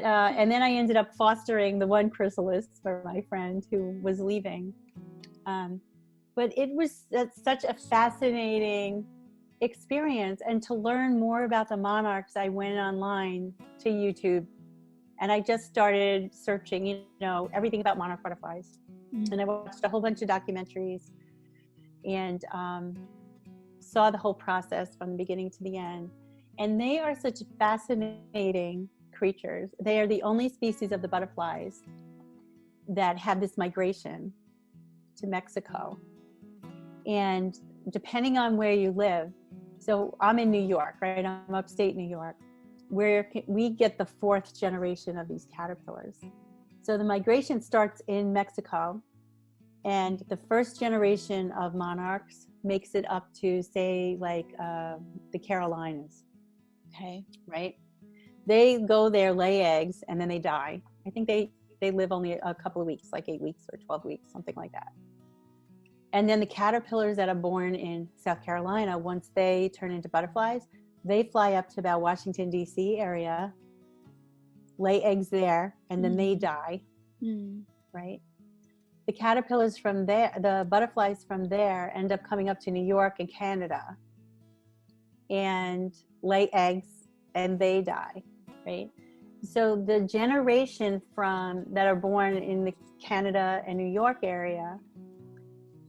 But and then I ended up fostering the one chrysalis for my friend who was leaving. But it was such a fascinating experience. And to learn more about the monarchs, I went online to YouTube and I just started searching, everything about monarch butterflies. And I watched a whole bunch of documentaries and saw the whole process from the beginning to the end. And they are such fascinating creatures. They are the only species of the butterflies that have this migration to Mexico. And depending on where you live, so I'm in New York, right? I'm upstate New York, where we get the 4th generation of these caterpillars. So the migration starts in Mexico, and the 1st generation of monarchs makes it up to, say, like the Carolinas. Okay. Right? They go there, lay eggs, and then they die. I think they live only a couple of weeks, like 8 weeks or 12 weeks, something like that. And then the caterpillars that are born in South Carolina, once they turn into butterflies, they fly up to about Washington, D.C. area, lay eggs there, and then they die, right? The caterpillars from there, the butterflies from there end up coming up to New York and Canada and lay eggs, and they die, right? So the generation that are born in the Canada and New York area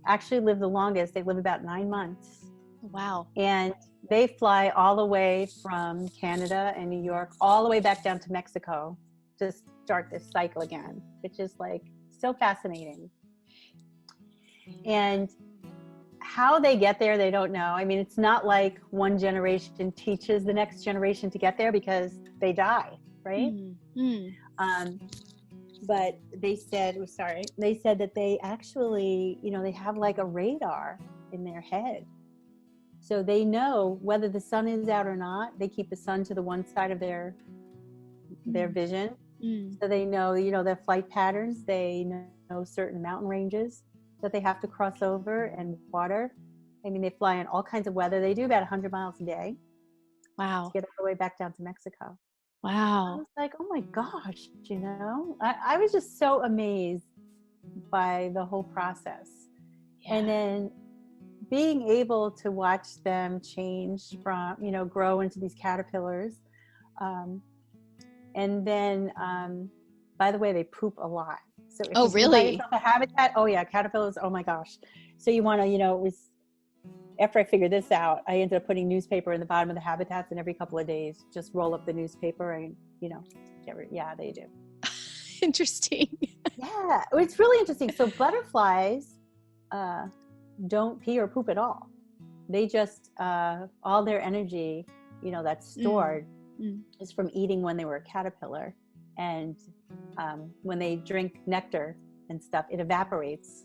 actually live the longest. They live about 9 months. Wow. And they fly all the way from Canada and New York all the way back down to Mexico to start this cycle again, which is like so fascinating. And how they get there, they don't know. I mean, it's not like one generation teaches the next generation to get there, because they die, right? But they said that they actually, they have like a radar in their head. So they know whether the sun is out or not. They keep the sun to the one side of their vision. So they know, their flight patterns. They know certain mountain ranges that they have to cross over, and water. I mean, they fly in all kinds of weather. They do about 100 miles a day. Wow. To get all the way back down to Mexico. Wow. I was like, oh my gosh, I was just so amazed by the whole process. Yeah. And then being able to watch them change from, grow into these caterpillars. And then, by the way, they poop a lot. So if you really? buy yourself a habitat, oh yeah, caterpillars, oh my gosh. So you want to, after I figured this out, I ended up putting newspaper in the bottom of the habitats, and every couple of days, just roll up the newspaper and, yeah, they do. Interesting. Yeah, it's really interesting. So butterflies don't pee or poop at all. They just, all their energy, that's stored is from eating when they were a caterpillar. And when they drink nectar and stuff, it evaporates,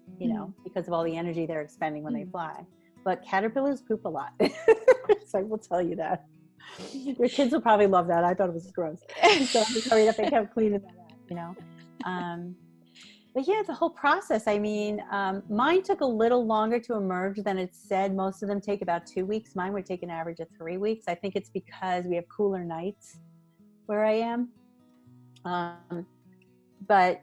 because of all the energy they're expending when they fly. But caterpillars poop a lot. So I will tell you that. Your kids will probably love that. I thought it was gross. So I hurried up and kept cleaning that up, But yeah, the whole process, I mean, mine took a little longer to emerge than it said. Most of them take about 2 weeks. Mine would take an average of 3 weeks. I think it's because we have cooler nights where I am. But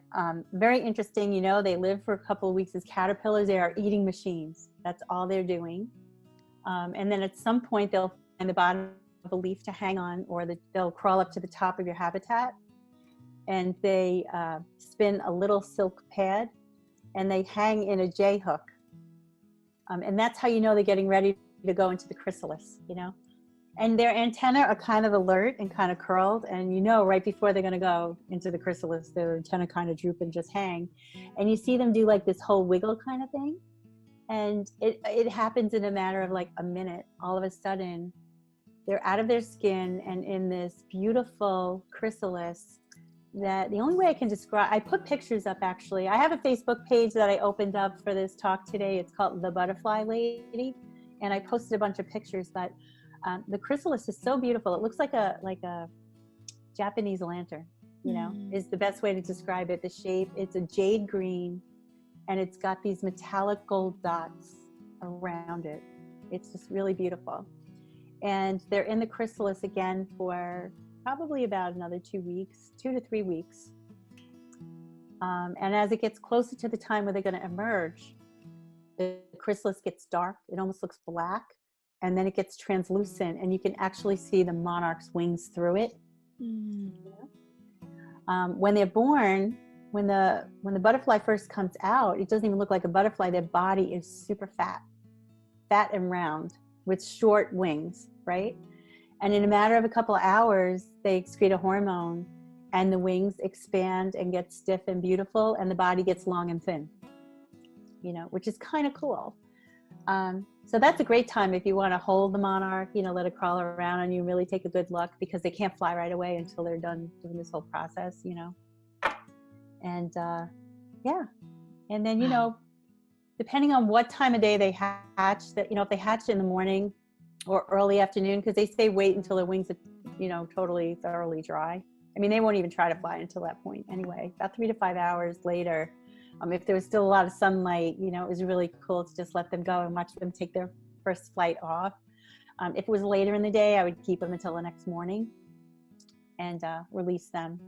very interesting, they live for a couple of weeks as caterpillars. They are eating machines. That's all they're doing. And then at some point they'll find the bottom of a leaf to hang on, or they'll crawl up to the top of your habitat, and they spin a little silk pad, and they hang in a J hook. And that's how they're getting ready to go into the chrysalis, And their antennae are kind of alert and kind of curled, and right before they're going to go into the chrysalis, their antennae kind of droop and just hang. And you see them do like this whole wiggle kind of thing. And it happens in a matter of like a minute. All of a sudden, they're out of their skin and in this beautiful chrysalis that the only way I can describe, I put pictures up actually. I have a Facebook page that I opened up for this talk today. It's called The Butterfly Lady. And I posted a bunch of pictures, but the chrysalis is so beautiful. It looks like a Japanese lantern, is the best way to describe it. The shape, it's a jade green, and it's got these metallic gold dots around it. It's just really beautiful. And they're in the chrysalis again for probably about another 2 weeks, 2 to 3 weeks. And as it gets closer to the time where they're going to emerge, the chrysalis gets dark. It almost looks black. And then it gets translucent, and you can actually see the monarch's wings through it. Mm. When they're born, when the butterfly first comes out, it doesn't even look like a butterfly. Their body is super fat and round with short wings, right? And in a matter of a couple of hours, they excrete a hormone, and the wings expand and get stiff and beautiful, and the body gets long and thin, which is kind of cool. So that's a great time if you want to hold the monarch, let it crawl around on you, really take a good look, because they can't fly right away until they're done doing this whole process, And yeah. And then, Wow. depending on what time of day they hatch, that, if they hatch in the morning or early afternoon, because they say wait until their wings are, totally thoroughly dry. I mean, they won't even try to fly until that point anyway. About 3 to 5 hours later, if there was still a lot of sunlight, it was really cool to just let them go and watch them take their first flight off. If it was later in the day, I would keep them until the next morning and release them.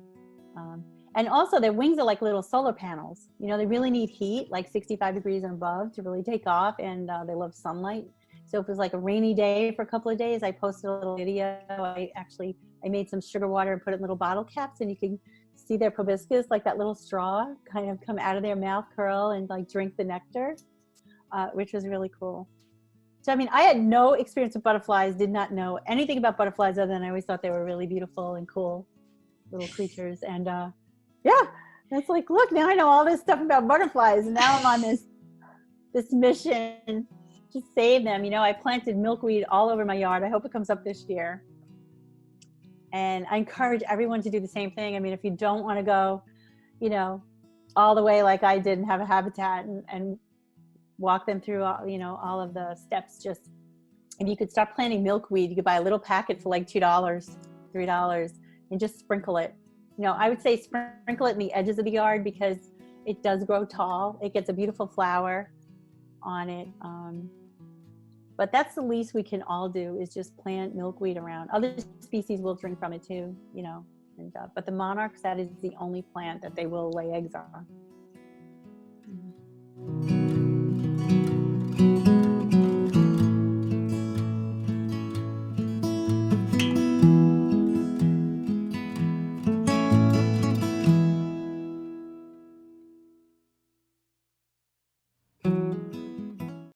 And also their wings are like little solar panels. They really need heat, like 65 degrees and above, to really take off, and they love sunlight. So if it was like a rainy day for a couple of days, I posted a little video. I made some sugar water and put it in little bottle caps, and you can see their proboscis, like that little straw, kind of come out of their mouth, curl, and like drink the nectar, which was really cool. So, I had no experience with butterflies, did not know anything about butterflies other than I always thought they were really beautiful and cool little creatures. And yeah, it's like, look, now I know all this stuff about butterflies, and now I'm on this mission to save them. I planted milkweed all over my yard. I hope it comes up this year. And I encourage everyone to do the same thing. If you don't want to go, all the way like I did and have a habitat and walk them through, all of the steps, just, if you could start planting milkweed, you could buy a little packet for like $2, $3, and just sprinkle it. I would say sprinkle it in the edges of the yard, because it does grow tall. It gets a beautiful flower on it. But that's the least we can all do, is just plant milkweed around. Other species will drink from it too, but the monarchs, that is the only plant that they will lay eggs on.